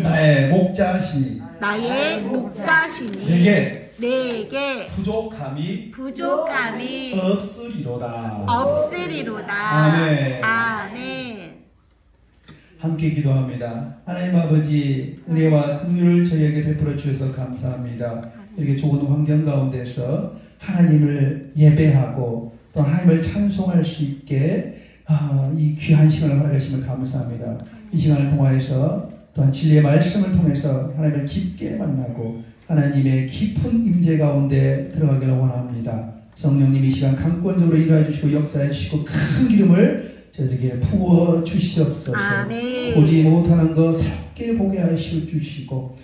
나의 목자시니 나의 목자시니 내게 부족함이 없으리로다. 아멘. 아멘. 함께 기도합니다. 하나님 아버지, 은혜와 긍휼을 저희에게 베풀어 주셔서 감사합니다. 이렇게 좋은 환경 가운데서 하나님을 예배하고 또 하나님을 찬송할 수 있게 이 귀한 시간을 허락하심을 감사합니다. 이 시간을 통하여서 또한 진리의 말씀을 통해서 하나님을 깊게 만나고 하나님의 깊은 임재 가운데 들어가기를 원합니다. 성령님 이 시간 강권적으로 일하여 주시고 역사해 주시고 큰 기름을 저희에게 부어 주시옵소서. 아멘. 보지 못하는 것 새롭게 보게 하시어 주시고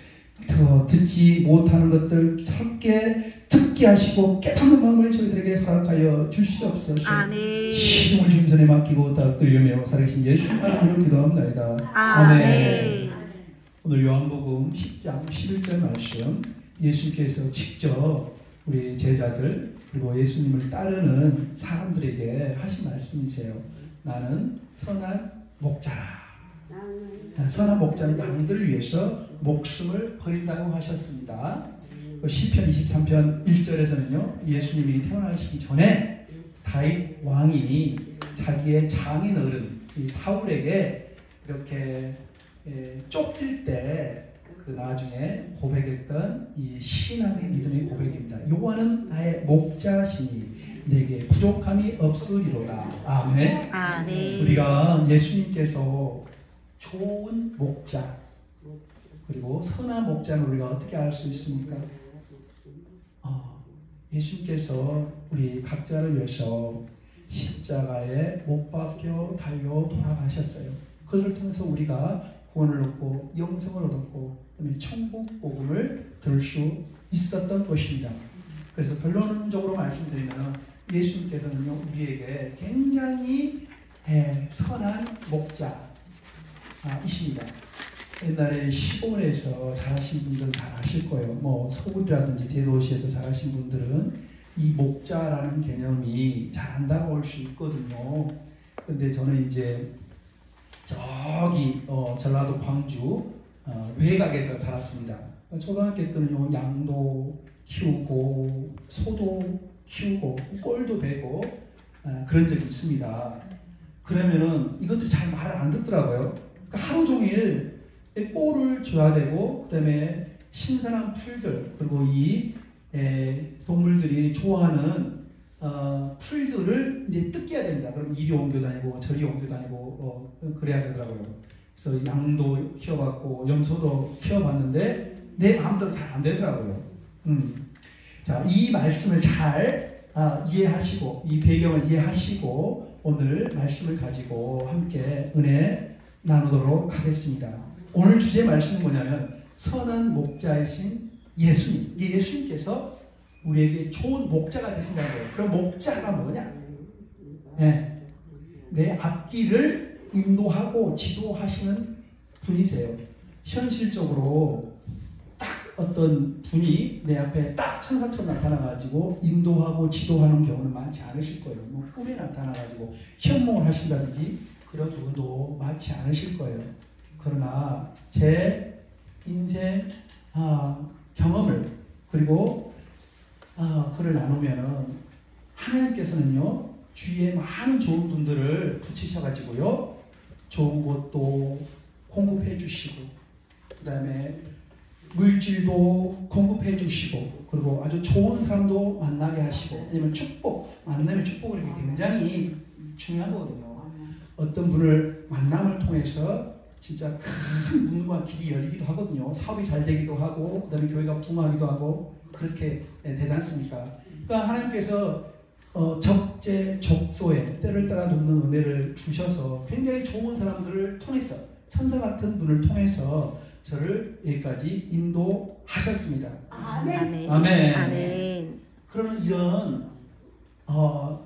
듣지 못하는 것들 새롭게 듣게 하시고 깨닫는 마음을 저희들에게 허락하여 주시옵소서. 아멘. 시중을 주님 손에 맡기고 닦으려며 살아계신 예수님 이름으로 기도합니다. 아멘. 오늘 요한복음 10장 11절 말씀, 예수님께서 직접 우리 제자들 그리고 예수님을 따르는 사람들에게 하신 말씀이세요. 나는 선한 목자라. 선한 목자는 양들을 위해서 목숨을 버린다고 하셨습니다. 시편 23편 1절에서는요, 예수님이 태어나시기 전에 다윗 왕이 자기의 장인 어른 사울에게 이렇게 쫓길 때 그 나중에 고백했던 이 신앙의 믿음의 고백입니다. 여호와는 나의 목자시니 내게 부족함이 없으리로다. 아멘. 아멘. 우리가 예수님께서 좋은 목자 그리고 선한 목자는 우리가 어떻게 알 수 있습니까? 예수님께서 우리 각자를 위해서 십자가에 못 박혀 달려 돌아가셨어요. 그것을 통해서 우리가 구원을 얻고 영생을 얻었고 그다음에 천국 복음을 들을 수 있었던 것입니다. 그래서 결론적으로 말씀드리면 예수님께서는요, 우리에게 굉장히 선한 목자이십니다. 옛날에 시골에서 자라신 분들은 다 아실 거예요. 뭐 서울이라든지 대도시에서 자라신 분들은 이 목자라는 개념이 잘 안 다가올 수 있거든요. 근데 저는 이제 저기 전라도 광주 외곽에서 자랐습니다. 초등학교 때는요, 양도 키우고 소도 키우고 꼴도 베고 그런 적이 있습니다. 그러면은 이것들이 잘 말을 안 듣더라고요. 그러니까 하루 종일 꼴을 줘야 되고 그다음에 신선한 풀들 그리고 이 동물들이 좋아하는 풀들을 이제 뜯겨야 됩니다. 그럼 이리 옮겨 다니고 저리 옮겨 다니고 그래야 되더라고요. 그래서 양도 키워봤고 염소도 키워봤는데 내 마음대로 잘 안 되더라고요. 자, 이 말씀을 잘 이해하시고 이 배경을 이해하시고 오늘 말씀을 가지고 함께 은혜 나누도록 하겠습니다. 오늘 주제 말씀은 뭐냐면 선한 목자이신 예수님. 이 예수님께서 우리에게 좋은 목자가 되신다는 거예요. 그럼 목자가 뭐냐? 내 앞길을 인도하고 지도하시는 분이세요. 현실적으로 딱 어떤 분이 내 앞에 딱 천사처럼 나타나가지고 인도하고 지도하는 경우는 많지 않으실 거예요. 뭐 꿈에 나타나가지고 현몽을 하신다든지 그런 부분도 많지 않으실 거예요. 그러나 제 인생 경험을 그리고 글을 나누면은 하나님께서는요, 주위에 많은 좋은 분들을 붙이셔가지고요, 좋은 것도 공급해 주시고 그 다음에 물질도 공급해 주시고 그리고 아주 좋은 사람도 만나게 하시고, 왜냐면 만남의 축복이 굉장히 중요한 거거든요. 어떤 분을 만남을 통해서 진짜 큰 문과 길이 열리기도 하거든요. 사업이 잘 되기도 하고 그 다음에 교회가 붕하기도 하고 그렇게 되지 않습니까? 그러니까 하나님께서 적재적소에 때를 따라 돕는 은혜를 주셔서 굉장히 좋은 사람들을 통해서 천사 같은 분을 통해서 저를 여기까지 인도하셨습니다. 아멘. 아멘. 아멘. 그러는 이런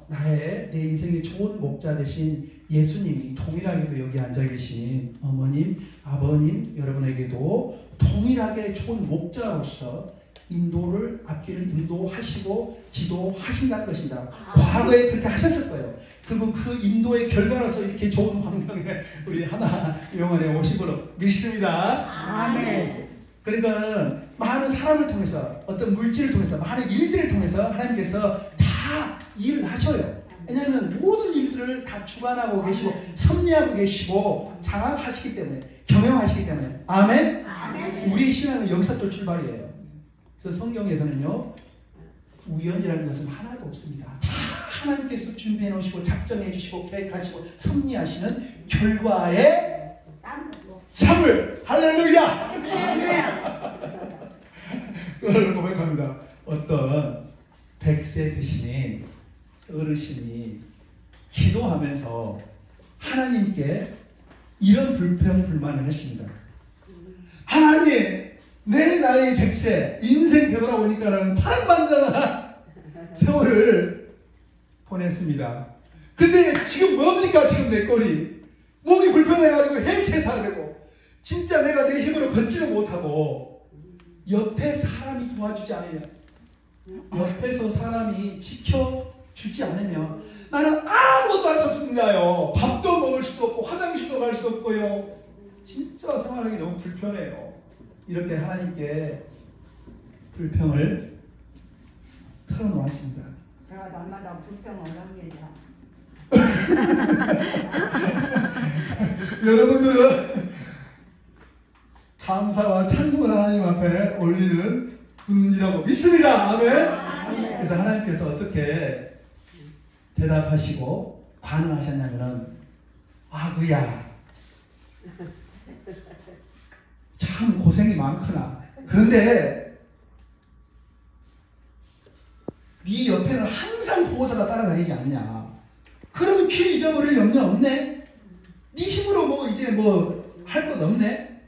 내 인생의 좋은 목자 되신 예수님이 동일하게도 여기 앉아 계신 어머님, 아버님 여러분에게도 동일하게 좋은 목자로서 인도를 앞길을 인도하시고 지도하신다는 것입니다. 과거에 그렇게 하셨을 거예요. 그리고 그 인도의 결과로서 이렇게 좋은 환경에 우리 하나 영원에 오신 걸로 믿습니다. 아멘. 그러니까 많은 사람을 통해서 어떤 물질을 통해서 많은 일들을 통해서 하나님께서 다 일을 하셔요. 왜냐하면 모든 일들을 다 주관하고 계시고 섭리하고 계시고 장악하시기 때문에 경영하시기 때문에 아멘? 아멘. 우리 신앙은 여기서 또 출발이에요. 그래서 성경에서는요 우연이라는 것은 하나도 없습니다. 다 하나님께서 준비해 놓으시고 작정해 주시고 계획하시고 섭리하시는 결과의 삶을 할렐루야! 그걸 고백합니다. 어떤 100세 드신 어르신이 기도하면서 하나님께 이런 불평불만을 했습니다. 하나님, 내 나이 100세 인생 되돌아보니까는 파란만장한 세월을 보냈습니다. 근데 지금 뭡니까? 지금 내 꼴이 몸이 불편해가지고 헬체에 타야 되고 진짜 내가 내 힘으로 걷지도 못하고 옆에 사람이 도와주지 않으면 옆에서 사람이 지켜주지 않으면 나는 아무것도 할 수 없습니다요. 밥도 먹을 수도 없고 화장실도 갈 수 없고요. 진짜 생활하기 너무 불편해요. 이렇게 하나님께 불평을 털어놓았습니다. 제가 날마다 불평을 합니다. 여러분들은 감사와 찬송을 하나님 앞에 올리는 분이라고 믿습니다. 아멘. 그래서 하나님께서 어떻게 대답하시고 반응하셨냐면은 아구야 참 고생이 많구나. 그런데 네 옆에는 항상 보호자가 따라다니지 않냐. 그러면 길 잊어버릴 염려 없네. 네 힘으로 뭐 이제 뭐 할 것 없네.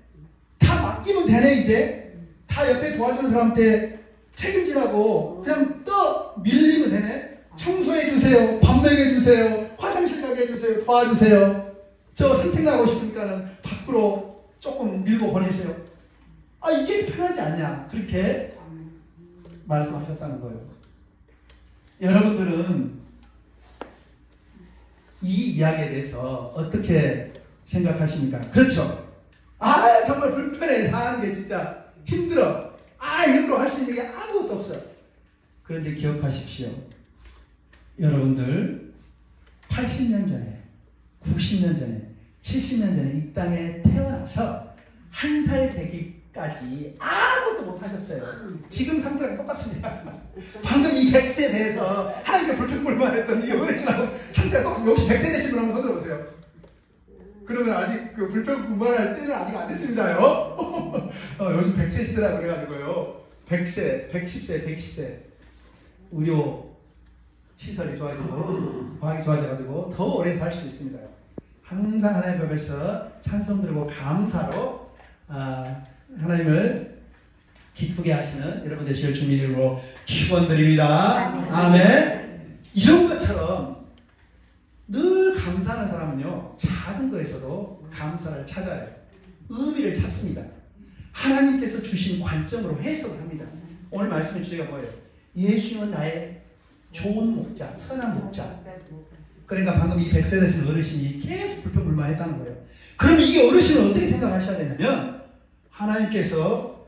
다 맡기면 되네. 이제 다 옆에 도와주는 사람한테 책임지라고 그냥 떠 밀리면 되네. 청소해 주세요. 밥 먹여 주세요. 화장실 가게 해주세요. 도와주세요. 저 산책 나가고 싶으니까는 밖으로 조금 밀고 보내주세요. 아 이게 편하지 않냐. 그렇게 말씀하셨다는 거예요. 여러분들은 이 이야기에 대해서 어떻게 생각하십니까? 그렇죠. 아 정말 불편해. 사는 게 진짜 힘들어. 힘으로 할 수 있는 게 아무것도 없어요. 그런데 기억하십시오. 여러분들 80년 전에 90년 전에 70년 전에 이 땅에 태어나서 한 살 되기까지 아무것도 못 하셨어요. 지금 상태랑 똑같습니다. 방금 이 100세에 대해서 하나님께 불평불만했던 이 어르신하고 상태가 똑같습니다. 혹시 100세 되신 분 한번 손 들어보세요. 그러면 아직 그 불평불만할 때는 아직 안 됐습니다요. 요즘 100세 시대라 그래가지고요. 100세, 110세, 120세 의료 시설이 좋아지고 과학이 좋아져가지고 더 오래 살 수 있습니다. 항상 하나님 앞에서 찬송 드리고 감사로 하나님을 기쁘게 하시는 여러분 되실 주님의 이름으로 축원드립니다. 아멘. 이런 것처럼 늘 감사하는 사람은요 작은 거에서도 감사를 찾아요. 의미를 찾습니다. 하나님께서 주신 관점으로 해석을 합니다. 오늘 말씀의 주제가 뭐예요? 예수님은 나의 좋은 목자, 선한 목자. 그러니까 방금 이 100세 되신 어르신이 계속 불평불만했다는 거예요. 그러면 이 어르신은 어떻게 생각하셔야 되냐면 하나님께서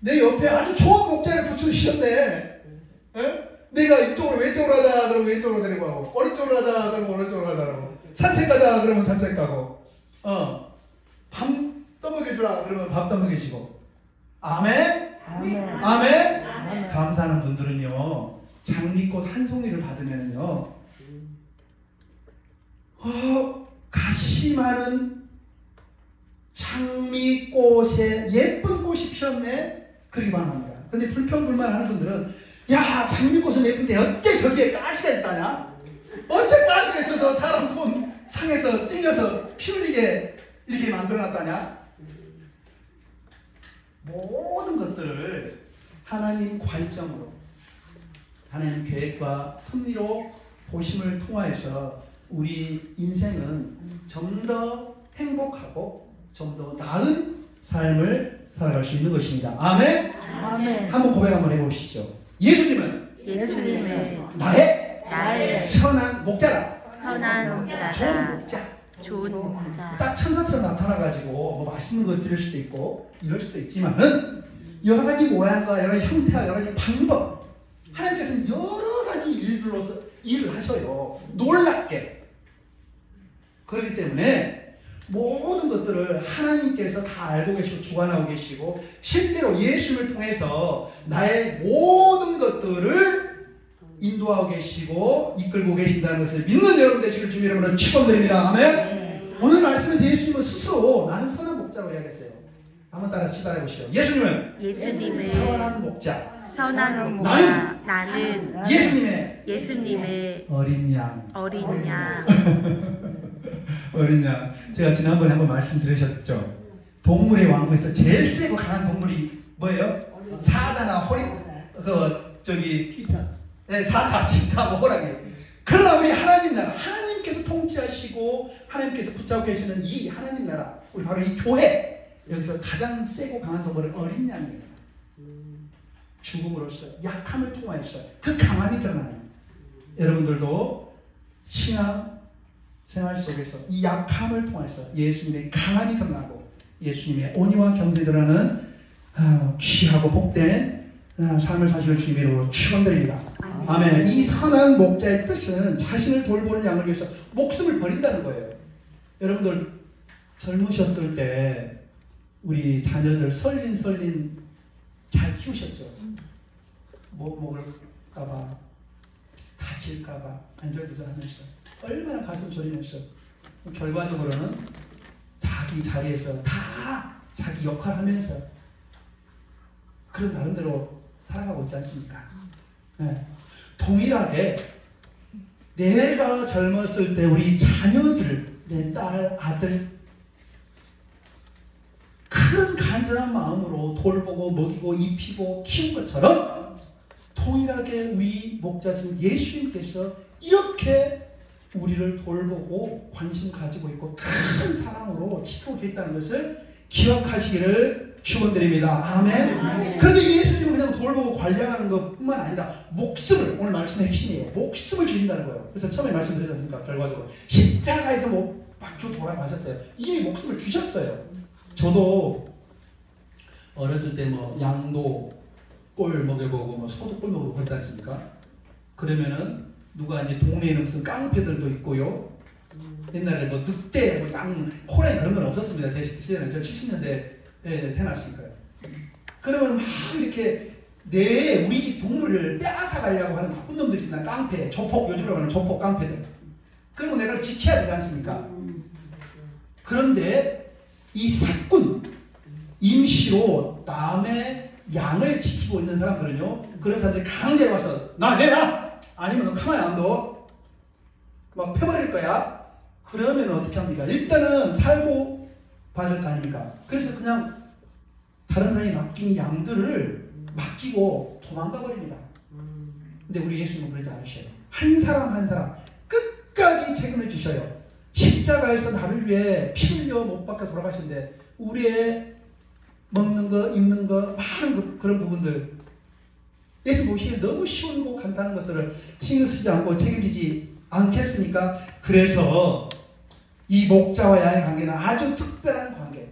내 옆에 아주 좋은 목자를 붙여주셨네. 내가 이쪽으로 왼쪽으로 가자 그러면 왼쪽으로 데리고 가고 오른쪽으로 가자 그러면 오른쪽으로 가자고 산책 가자 그러면 산책 가고 밥 떠먹여주라 그러면 밥 떠먹여주고 아멘? 아멘. 아멘? 아멘. 감사하는 분들은요 장미꽃 한 송이를 받으면요 가시 많은 장미꽃에 예쁜 꽃이 피었네 그렇게 반응합니다. 근데 불평불만하는 분들은 야 장미꽃은 예쁜데 어째 저기에 가시가 있다냐? 어째 가시가 있어서 사람 손 상에서 찔려서 피 흘리게 이렇게 만들어놨다냐? 모든 것들을 하나님 관점으로 하나님 계획과 섭리로 보심을 통하여서 우리 인생은 좀 더 행복하고 좀 더 나은 삶을 살아갈 수 있는 것입니다. 아멘. 아멘. 한번 고백 한번 해보시죠. 예수님은 예수님은 나의 선한 목자라. 선한 좋은 목자다. 목자. 좋은 목자. 딱 천사처럼 나타나가지고 뭐 맛있는 거 드릴 수도 있고 이럴 수도 있지만은 여러 가지 모양과 여러 가지 형태와 여러 가지 방법, 하나님께서는 여러 가지 일들로서 일을 하셔요. 놀랍게. 그렇기 때문에 모든 것들을 하나님께서 다 알고 계시고 주관하고 계시고 실제로 예수님을 통해서 나의 모든 것들을 인도하고 계시고 이끌고 계신다는 것을 믿는 여러분 되시길 주님 이름으로 축원드립니다. 아멘. 오늘 말씀에서 예수님은 스스로 나는 선한 목자로 이야기했어요. 한번 따라서 시달해 보시죠. 예수님은 선한 목자. 선한 목자. 나는 예수님의 어린 양. 어린 양. 어린 양. 제가 지난번에 한번 말씀드리셨죠. 동물의 왕국에서 제일 세고 강한 동물이 뭐예요? 사자나 호리, 네, 사자, 치타, 호랑이. 그러나 우리 하나님 나라, 하나님께서 통치하시고 하나님께서 붙잡고 계시는 이 하나님 나라, 우리 바로 이 교회, 여기서 가장 세고 강한 동물은 어린 양이에요. 죽음으로써 약함을 통하여서 그 강함이 드러나는, 여러분들도 신앙 생활 속에서 이 약함을 통해서 예수님의 강함이 드러나고 예수님의 온유와 경성이 드러나는 귀하고 복된 삶을 사시길 주님으로 축원드립니다. 아멘. 이 선한 목자의 뜻은 자신을 돌보는 양을 위해서 목숨을 버린다는 거예요. 여러분들 젊으셨을 때 우리 자녀들 설린 잘 키우셨죠? 뭐 먹을까봐, 다칠까봐 안절부절하면서 얼마나 가슴 졸이면서 결과적으로는 자기 자리에서 다 자기 역할 하면서 그런 나름대로 살아가고 있지 않습니까? 네. 동일하게 내가 젊었을 때 우리 자녀들, 내 딸, 아들 그런 간절한 마음으로 돌보고 먹이고 입히고 키운 것처럼 동일하게 우리 목자신 예수님께서 이렇게 우리를 돌보고 관심 가지고 있고 큰 사랑으로 지키고 계시다는 것을 기억하시기를 축원드립니다. 아멘. 그런데 예수님은 그냥 돌보고 관리하는 것뿐만 아니라 목숨을, 오늘 말씀의 핵심이에요. 목숨을 주신다는 거예요. 그래서 처음에 말씀드렸지 않습니까? 결과적으로 십자가에서 못 박혀 돌아가셨어요. 이미 목숨을 주셨어요. 저도 어렸을 때 뭐 양도 꼴 먹여보고 뭐 소도 꼴 먹여보고 그랬지 않습니까? 그러면은 누가 이제 동네에 무슨 깡패들도 있고요. 옛날에 뭐 늑대, 뭐 양, 호랑이 그런 건 없었습니다. 제 시대는. 제가 70년대에 태어났으니까요. 그러면 막 이렇게 우리 집 동물을 빼앗아 가려고 하는 나쁜 놈들이 있으나 깡패, 조폭, 요즘으로 가는 조폭 깡패들. 그러면 내가 지켜야 되지 않습니까? 그런데 이 사꾼, 임시로 남의 양을 지키고 있는 사람들은요, 그런 사람들이 강제로 와서 나 내놔! 아니면 너 가만히 안 둬. 막 패버릴 거야. 그러면 어떻게 합니까? 일단은 살고 받을 거 아닙니까? 그래서 그냥 다른 사람이 맡긴 양들을 맡기고 도망가 버립니다. 근데 우리 예수님은 그러지 않으셔요. 한 사람 한 사람 끝까지 책임을 지셔요. 십자가에서 나를 위해 피 흘려 못 박혀 돌아가셨는데 우리의 먹는 거, 입는 거, 많은 그런 부분들 예수 보시기에 너무 쉬운 간단한 것들을 신경 쓰지 않고 책임지지 않겠습니까? 그래서 이 목자와 양의 관계는 아주 특별한 관계.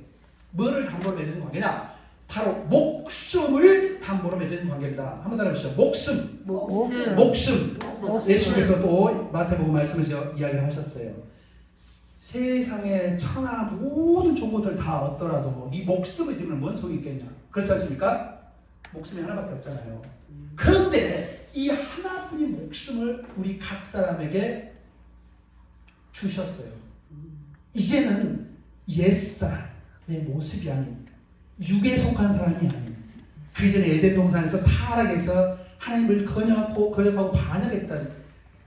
뭐를 담보로 맺어진 관계냐? 바로 목숨을 담보로 맺어진 관계입니다. 한번 따라해보시죠. 목숨. 예수께서 또 마태복음 말씀에서 이야기를 하셨어요. 세상에 천하 모든 좋은 것들 다 얻더라도 이 목숨을 주면 뭔 소용이 있겠냐? 그렇지 않습니까? 목숨이 하나밖에 없잖아요. 그런데 이 하나뿐인 목숨을 우리 각 사람에게 주셨어요. 이제는 옛사람의 모습이 아닌 육에 속한 사람이 아닌 그 이전에 에덴 동산에서 타락해서 하나님을 거역하고 반역했던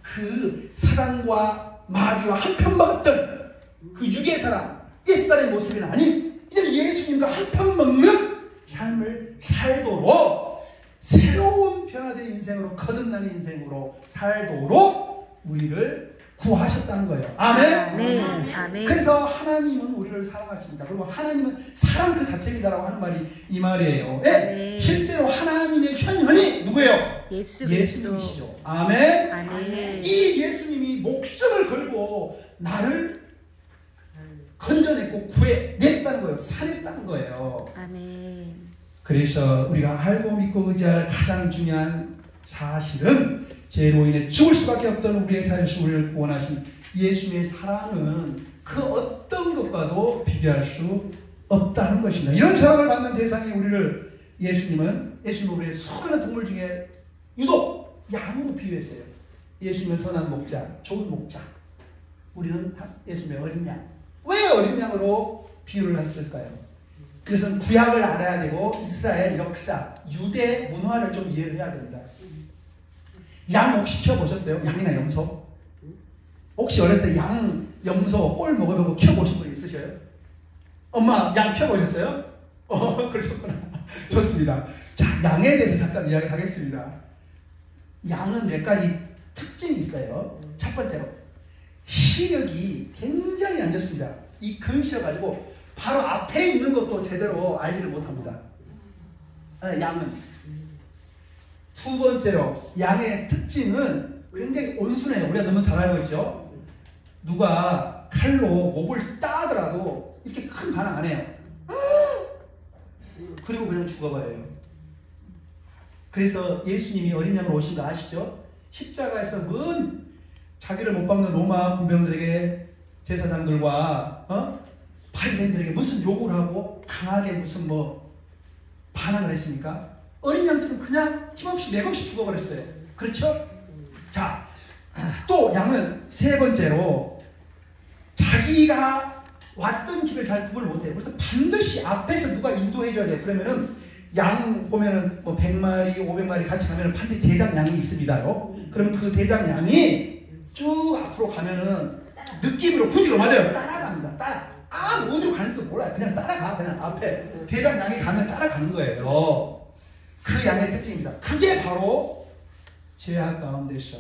그 사단과 마귀와 한편 먹었던 그 육의 사람, 옛사람의 모습이 아닌 이제는 예수님과 한편 먹는 삶을 살도록 새로운 변화된 인생으로 거듭나는 인생으로 살도록 우리를 구하셨다는 거예요. 아멘. 네. 아멘. 그래서 하나님은 우리를 사랑하십니다. 그리고 하나님은 사랑 그 자체입니다라고 하는 말이 이 말이에요. 예? 네. 실제로 하나님의 현현이 누구예요? 예수 그리스도. 예수님이시죠. 아멘. 아멘. 이 예수님이 목숨을 걸고 나를 건져냈고 구해냈다는 거예요. 살했다는 거예요. 아멘. 그래서 우리가 알고 믿고 의지할 가장 중요한 사실은 죄로 인해 죽을 수밖에 없던 우리의 자존심, 우리를 구원하신 예수님의 사랑은 그 어떤 것과도 비교할 수 없다는 것입니다. 이런 사랑을 받는 대상이 우리를 예수님은 우리의 수많은 동물 중에 유독 양으로 비유했어요. 예수님은 선한 목자, 좋은 목자. 우리는 예수님의 어린 양. 왜 어린 양으로 비유를 했을까요? 그래서 구약을 알아야 되고 이스라엘 역사, 유대 문화를 좀 이해를 해야 됩니다. 양 혹시 키워보셨어요? 양이나 염소? 혹시 어렸을 때 양, 염소, 꼴 먹어보고 키워보신 분 있으셔요? 엄마 양 키워보셨어요? 그러셨구나. 좋습니다. 자, 양에 대해서 잠깐 이야기를 하겠습니다. 양은 몇 가지 특징이 있어요. 첫 번째로 시력이 굉장히 안 좋습니다. 이 근시여가지고 바로 앞에 있는 것도 제대로 알지를 못합니다. 양은. 두 번째로 양의 특징은 굉장히 온순해요. 우리가 너무 잘 알고 있죠. 누가 칼로 목을 따더라도 이렇게 큰 반응 안 해요. 그리고 그냥 죽어버려요. 그래서 예수님이 어린 양으로 오신 거 아시죠? 십자가에서 먼 자기를 못 박는 로마 군병들에게, 제사장들과 바리새인들에게 무슨 욕을 하고 강하게 무슨 반항을 했습니까? 어린 양처럼 그냥 힘없이 맥없이 죽어버렸어요. 그렇죠? 자, 또 양은 세 번째로 자기가 왔던 길을 잘 구분을 못해요. 그래서 반드시 앞에서 누가 인도해줘야 돼요. 그러면은 양 보면은 100마리, 500마리 같이 가면은 반드시 대장 양이 있습니다요. 그러면 그 대장 양이 쭉 앞으로 가면은 느낌으로 부지로 맞아요. 따라갑니다. 어디로 가는지도 몰라요. 그냥 따라가. 그냥 앞에 대장 양이 가면 따라가는 거예요. 그 양의 특징입니다. 그게 바로 죄악 가운데서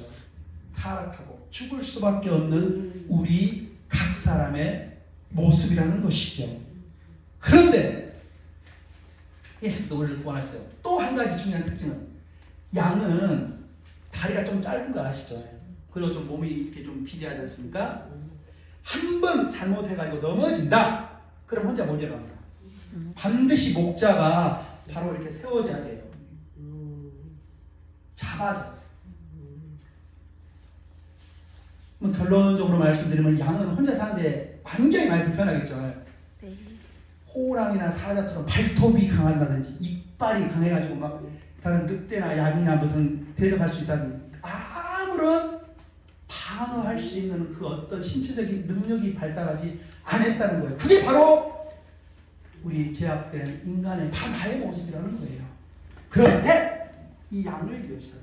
타락하고 죽을 수밖에 없는 우리 각 사람의 모습이라는 것이죠. 그런데 예수님도 우리를 구원하셨어요. 또 한 가지 중요한 특징은 양은 다리가 좀 짧은 거 아시죠? 그리고 좀 몸이 이렇게 좀 비대하지 않습니까? 한 번 잘못해가지고 넘어진다. 그럼 혼자 못 일어납니다. 반드시 목자가 바로 이렇게 세워져야 돼요. 잡아져. 결론적으로 말씀드리면 양은 혼자 사는데 굉장히 많이 불편하겠죠. 네. 호랑이나 사자처럼 발톱이 강한다든지 이빨이 강해가지고 막 다른 늑대나 양이나 무슨 대적할 수 있다든지 아무런 방어할 수 있는 그 어떤 신체적인 능력이 발달하지 않았다는 거예요. 그게 바로 우리 제약된 인간의 바다의 모습이라는 거예요. 그런데 이 양을 위해서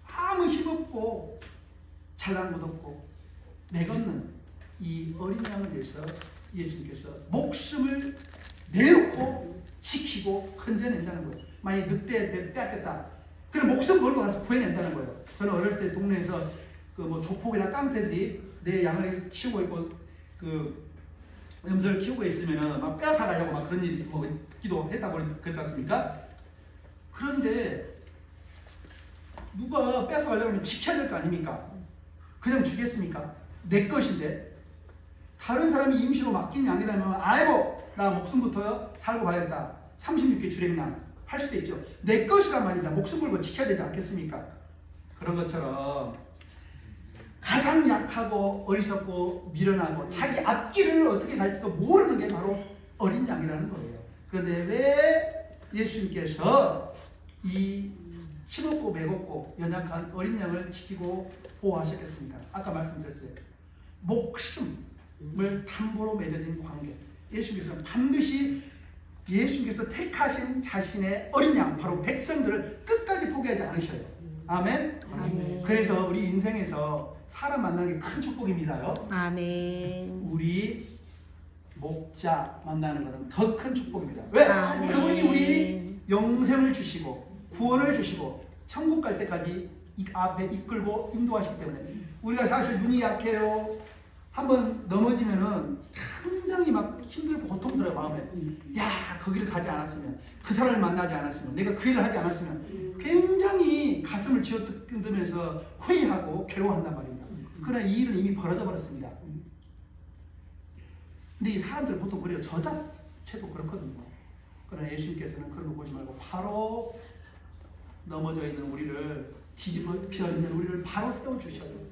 아무 힘없고 잘난것없고 맥없는 이 어린 양을 위해서 예수님께서 목숨을 내놓고 지키고 건져낸다는 거예요. 만약에 늑대에 빼앗겼다. 그럼 목숨 걸고 가서 구해낸다는 거예요. 저는 어릴 때 동네에서 조폭이나 깡패들이 내 양을 키우고 있고 염소를 키우고 있으면은 막 빼앗아가려고 막 그런 일이 있기도 했다고 그랬지 않습니까? 그런데 누가 뺏어가려면 지켜야 될 거 아닙니까? 그냥 주겠습니까? 내 것인데. 다른 사람이 임시로 맡긴 양이라면 아이고 나 목숨부터 살고 봐야겠다. 36개 주랭랑 할 수도 있죠. 내 것이란 말입니다. 목숨 걸고 지켜야 되지 않겠습니까? 그런 것처럼 가장 약하고 어리석고 미련하고 자기 앞길을 어떻게 갈지도 모르는 게 바로 어린 양이라는 거예요. 그런데 왜 예수님께서 이 힘없고 맥없고 연약한 어린 양을 지키고 보호하셨겠습니까? 아까 말씀드렸어요. 목숨을 담보로 맺어진 관계. 예수님께서는 반드시 예수님께서 택하신 자신의 어린 양, 바로 백성들을 끝까지 포기하지 않으셔요. 아멘? 아멘. 그래서 우리 인생에서 사람 만나는 게 큰 축복입니다요. 아멘. 우리 목자 만나는 것은 더 큰 축복입니다. 왜? 아멘. 그분이 우리 영생을 주시고 구원을 주시고 천국 갈 때까지 이 앞에 이끌고 인도하시기 때문에 우리가 사실 눈이 약해요. 한번 넘어지면은 굉장히 막 힘들고 고통스러워요. 마음에. 야, 거기를 가지 않았으면, 그 사람을 만나지 않았으면, 내가 그 일을 하지 않았으면 굉장히 가슴을 쥐어뜯으면서 회의하고 괴로워한단 말입니다. 그러나 이 일은 이미 벌어져 버렸습니다. 근데 이 사람들은 보통 그래요. 저 자체도 그렇거든요. 그러나 예수님께서는 그런 거 보지 말고 바로 넘어져 있는 우리를, 뒤집어 있는 우리를 바로 세워주셔요.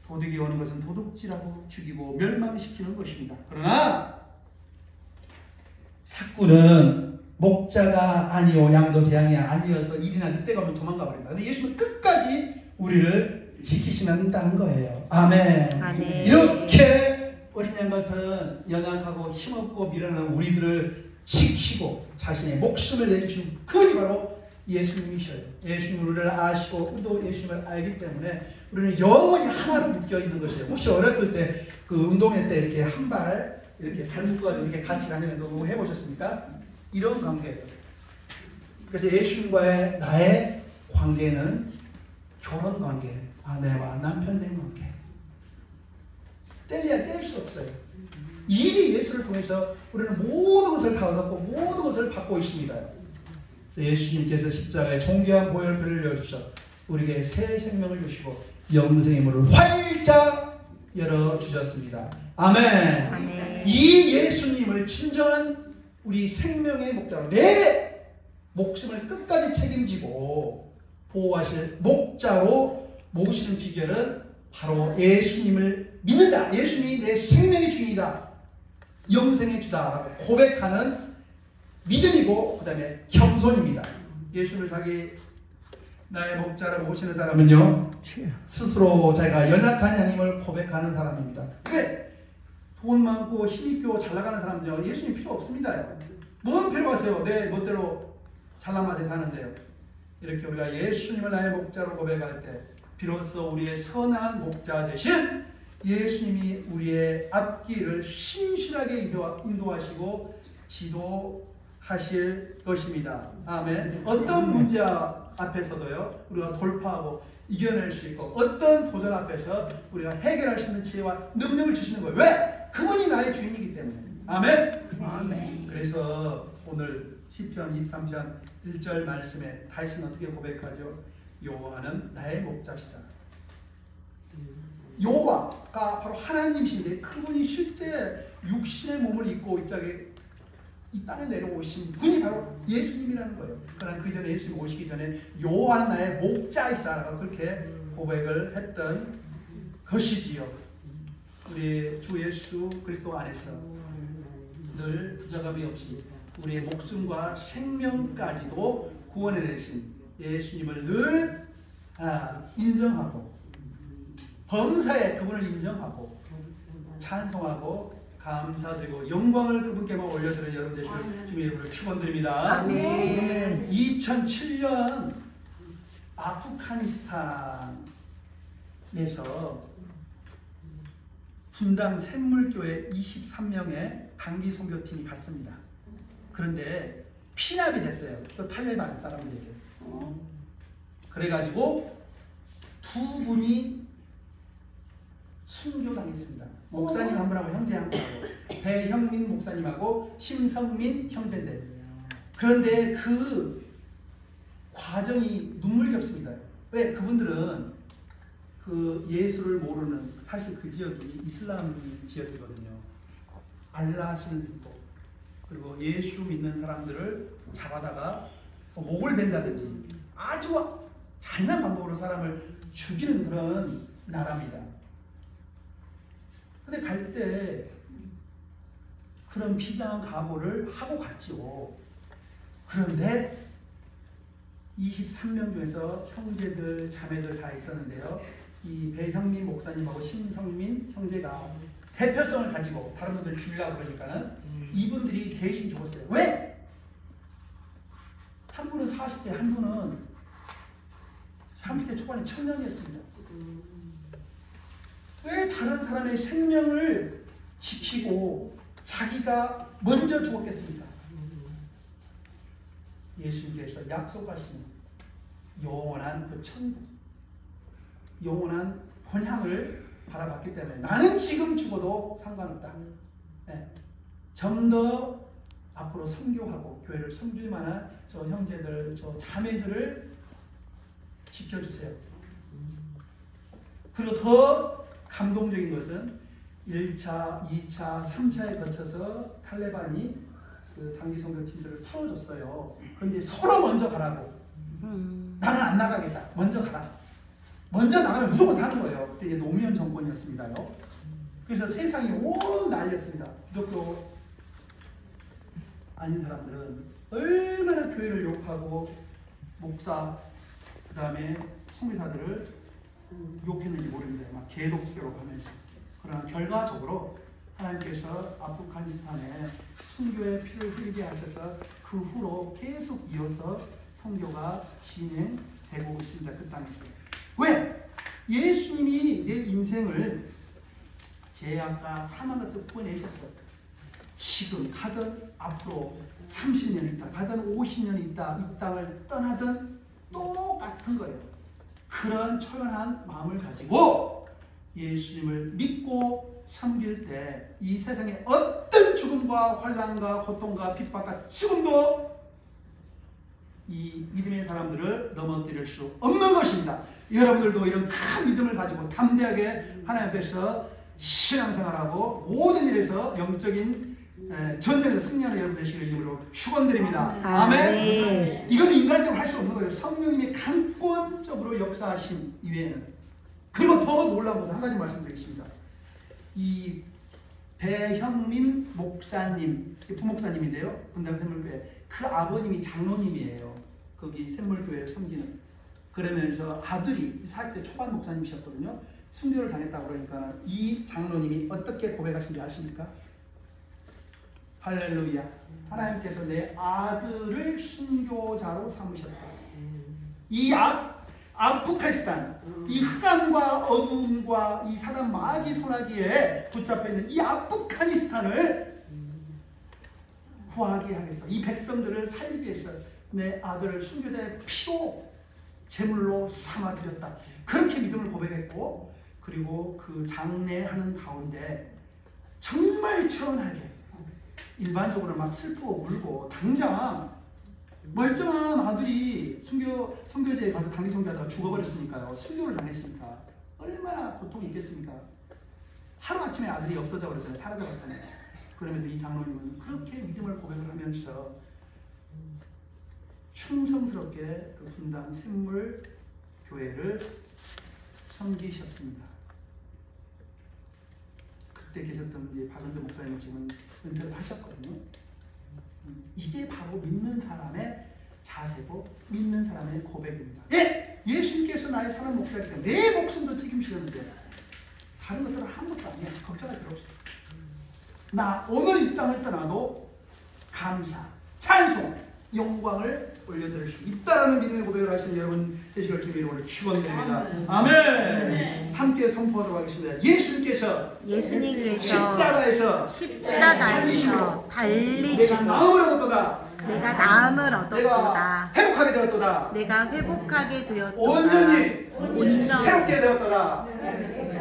도둑이 오는 것은 도둑질하고 죽이고 멸망시키는 것입니다. 그러나 삭구는 목자가 아니요 양도 재앙이 아니어서 일이나 늑대가 오면 도망가 버린다. 근데 예수는 끝까지 우리를 지키신다는 거예요. 아멘. 아멘. 이렇게 어린 양 같은 연약하고 힘없고 미련한 우리들을 지키고 자신의 목숨을 내주신 그분이 바로 예수님이셔요. 예수님 우리를 아시고 우리도 예수님을 알기 때문에 우리는 영원히 하나로 묶여 있는 것이에요. 혹시 어렸을 때 그 운동회 때 이렇게 한 발 이렇게 발 묶어가지고 이렇게 같이 다니는 거 해보셨습니까? 이런 관계예요. 그래서 예수님과의 나의 관계는 결혼 관계, 아내와 남편 된 관계. 뗄래야 뗄 수 없어요. 이미 예수를 통해서 우리는 모든 것을 다 얻었고 모든 것을 받고 있습니다. 그래서 예수님께서 십자가에 존귀한 보혈표를 열어주셔 우리에게 새 생명을 주시고 영생의 문을 활짝 열어주셨습니다. 아멘. 아멘. 이 예수님을 진정한 우리 생명의 목자로 내 목숨을 끝까지 책임지고 보호하실 목자로 모시는 비결은 바로 예수님을 믿는다. 예수님이 내 생명의 주인이다. 영생의 주다라고 고백하는 믿음이고 그 다음에 겸손입니다. 예수님을 자기 나의 목자라고 모시는 사람은요 스스로 자기가 연약한 양임을 고백하는 사람입니다. 그게 돈 많고 힘있고 잘나가는 사람들요 예수님 필요 없습니다. 뭔 필요가 있어요? 내 멋대로 잘난 맛에 사는데요. 이렇게 우리가 예수님을 나의 목자로 고백할 때 비로소 우리의 선한 목자 대신 예수님이 우리의 앞길을 신실하게 인도하시고 지도하실 것입니다. 아멘. 어떤 문제 앞에서도요 우리가 돌파하고 이겨낼 수 있고 어떤 도전 앞에서 우리가 해결할 수 있는 지혜와 능력을 주시는 거예요. 왜? 그분이 나의 주인이기 때문에. 아멘. 아멘. 그래서 오늘 시편 23편 1절 말씀에 다윗은 어떻게 고백하죠? 여호와는 나의 목자시다. 여호와가 바로 하나님이신데 그분이 실제 육신의 몸을 입고 이 땅에 내려오신 분이 바로 예수님이라는 거예요. 그러나 그 전에 예수님 오시기 전에 여호와는 나의 목자이시다라고 그렇게 고백을 했던 것이지요. 우리 주 예수 그리스도 안에서 늘 부족함이 없이 우리의 목숨과 생명까지도 구원해 내신 예수님을 늘 인정하고 범사에 그분을 인정하고 찬송하고 감사드리고 영광을 그분께만 올려드리는 여러분 되시길 주님의 이름으로 축원드립니다. 아멘. 2007년 아프가니스탄에서 분당 샘물교회 23명의 단기 선교팀이 갔습니다. 그런데 피납이 됐어요. 또 탈레반 사람들에게. 그래가지고 두 분이 순교당했습니다. 목사님 한 분하고 형제 한 분하고 배형민 목사님하고 심성민 형제인데 그런데 그 과정이 눈물겹습니다. 왜? 그분들은 그 예수를 모르는 사실 그 지역이 이슬람 지역이거든요. 알라 신도 그리고 예수 믿는 사람들을 잡아다가 목을 벤다든지 아주 잔인한 방법으로 사람을 죽이는 그런 나라입니다. 근데 갈 때 그런 비장한 각오를 하고 갔죠. 그런데 23명 중에서 형제들, 자매들 다 있었는데요. 이 배형민 목사님하고 심성민 형제가 대표성을 가지고 다른 분들 죽이려고 그러니까는 이분들이 대신 죽었어요. 왜? 한 분은 40대, 한 분은 30대 초반에 청년이었습니다. 왜 다른 사람의 생명을 지키고 자기가 먼저 죽었겠습니까? 예수님께서 약속하신 영원한 그 천국, 영원한 본향을 바라봤기 때문에 나는 지금 죽어도 상관없다. 네. 좀 더 앞으로 선교하고 교회를 섬길 만한 저 형제들, 저 자매들을 지켜주세요. 그리고 더 감동적인 것은 1차, 2차, 3차에 거쳐서 탈레반이 그 단기 선교팀들을 풀어줬어요. 그런데 서로 먼저 가라고. 나는 안 나가겠다. 먼저 가라. 먼저 나가면 무조건 사는 거예요. 그때 이제 노무현 정권이었습니다요. 그래서 세상이 온 난리였습니다. 기독교 아닌 사람들은 얼마나 교회를 욕하고 목사, 그 다음에 성교사들을 욕했는지 모릅니다. 막 개독교로 하면서. 그러나 결과적으로 하나님께서 아프가니스탄에 순교의 피를 흘리게 하셔서 그 후로 계속 이어서 선교가 진행되고 있습니다. 그 땅에서. 왜? 예수님이 내 인생을 죄악과 사망에서 구원내셨어요. 지금 가든 앞으로 30년 있다 가든 50년 있다 이 땅을 떠나든 똑같은 거예요. 그런 초연한 마음을 가지고 예수님을 믿고 섬길 때 이 세상에 어떤 죽음과 환난과 고통과 핍박과 죽음도 이 믿음의 사람들을 넘어뜨릴 수 없는 것입니다. 여러분들도 이런 큰 믿음을 가지고 담대하게 하나님 앞에서 신앙생활하고 모든 일에서 영적인 전쟁에서 승리하는 여러분 되시길 이름으로 축원드립니다. 아멘. 이건 인간적으로 할 수 없는 거예요. 성령님이 강권적으로 역사하신 이외에는. 그리고 더 놀라운 것은 한 가지 말씀드리겠습니다. 이 배형민 목사님, 부목사님인데요. 분당 샘물교회. 그 아버님이 장로님이에요. 거기 샘물교회를 섬기는. 그러면서 아들이 40대 초반 목사님이셨거든요. 순교를 당했다고 그러니까 이 장로님이 어떻게 고백하신지 아십니까? 할렐루야. 하나님께서 내 아들을 순교자로 삼으셨다. 이 아프가니스탄, 이 흑암과 어둠과 이 사단 마귀 소나기에 붙잡혀 있는 이 아프가니스탄을 구하게 하겠어. 이 백성들을 살리기 위해서 내 아들을 순교자의 피로 제물로 삼아드렸다. 그렇게 믿음을 고백했고, 그리고 그 장례하는 가운데 정말 천하게 일반적으로 막 슬프고 울고, 당장 멀쩡한 아들이 선교제에 가서 단기 선교하다가 죽어버렸으니까요. 순교를 당했으니까 얼마나 고통이 있겠습니까? 하루아침에 아들이 없어져 버렸잖아요. 사라져 버렸잖아요. 그럼에도 이 장로님은 그렇게 믿음을 고백을 하면서 충성스럽게 그 분당 샘물 교회를 섬기셨습니다. 그때 계셨던 이제 박은재 목사님은 지금 은퇴를 하셨거든요. 이게 바로 믿는 사람의 자세고 믿는 사람의 고백입니다. 예! 예수님께서 나의 사람 목자이기 때문에 내 목숨도 책임지셨는데 다른 것들은 아무것도 아니야. 걱정할 필요 없어. 나 오늘 이 땅을 떠나도 감사, 찬송, 영광을 올려드릴 수 있다라는 믿음의 고백을 하시는 여러분 되시길 주님의 이름으로 축원드립니다. 아멘. 함께 선포하도록 하겠습니다. 예수님께서 십자가에서 달리시고 내가 나음을 얻었도다. 내가 회복하게 되었도다. 온전히 새롭게 되었도다.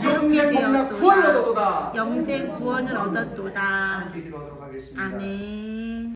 영생 구원을 얻었도다. 함께 기도하도록 하겠습니다. 아멘.